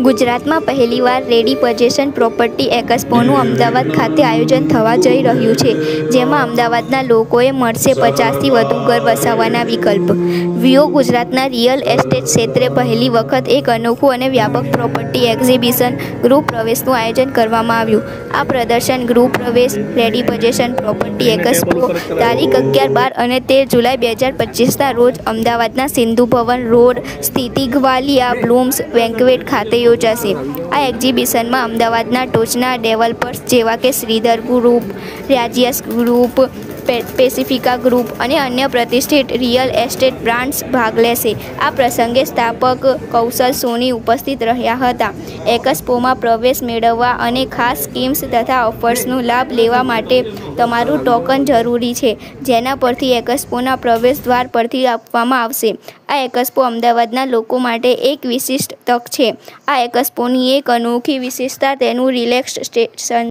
ગુજરાતમાં પહેલીવાર ready possession property એક્સપોનું Ahmedabad ખાતે આયોજન થવા જઈ રહ્યું છે, જેમાં અમદાવાદના લોકોએ મળશે 50થી વધુ ઘર વસાવવાના વિકલ્પ. વીઓ ગુજરાતના રિયલ એસ્ટેટ ક્ષેત્રે પહેલી વખત એક અનોખું અને વ્યાપક પ્રોપર્ટી એક્ઝિબિશન ગૃહ પ્રવેશનું આયોજન કરવામાં આવ્યું. આ પ્રદર્શન ગૃહ પ્રવેશ રેડી પોઝેશન પ્રોપર્ટી એક્સપો તારીખ 11, 12 અને 13 જુલાઈ 2025ના રોજ અમદાવાદના સિંધુ ભવન રોડ સ્થિત ગ્વાલિયા બ્લૂમ્સ બેન્ક્વેટ ખાતે યોજાશે. આ એક્ઝિબિશનમાં અમદાવાદના ટોચના ડેવલપર્સ જેવા કે શ્રીધર ગ્રુપ, રાજ્યાસ ગ્રુપ, પેસિફિકા ગ્રુપ અને અન્ય પ્રતિષ્ઠિત રિયલ એસ્ટેટ બ્રાન્ડ્સ ભાગ લેશે. આ પ્રસંગે સ્થાપક કૌશલ સોની ઉપસ્થિત રહ્યા હતા. એક્સપોમાં પ્રવેશ મેળવવા અને ખાસ સ્કીમ્સ તથા ઓફર્સનો લાભ લેવા માટે તમારું ટોકન જરૂરી છે, જેના પરથી એક્સપોના પ્રવેશ દ્વાર પરથી આપવામાં આવશે. આ એક્સપો અમદાવાદના લોકો માટે એક વિશિષ્ટ તક છે. આ એક્સપોની એક અનોખી વિશેષતા તેનું રિલેક્સ્ડ સ્ટેશન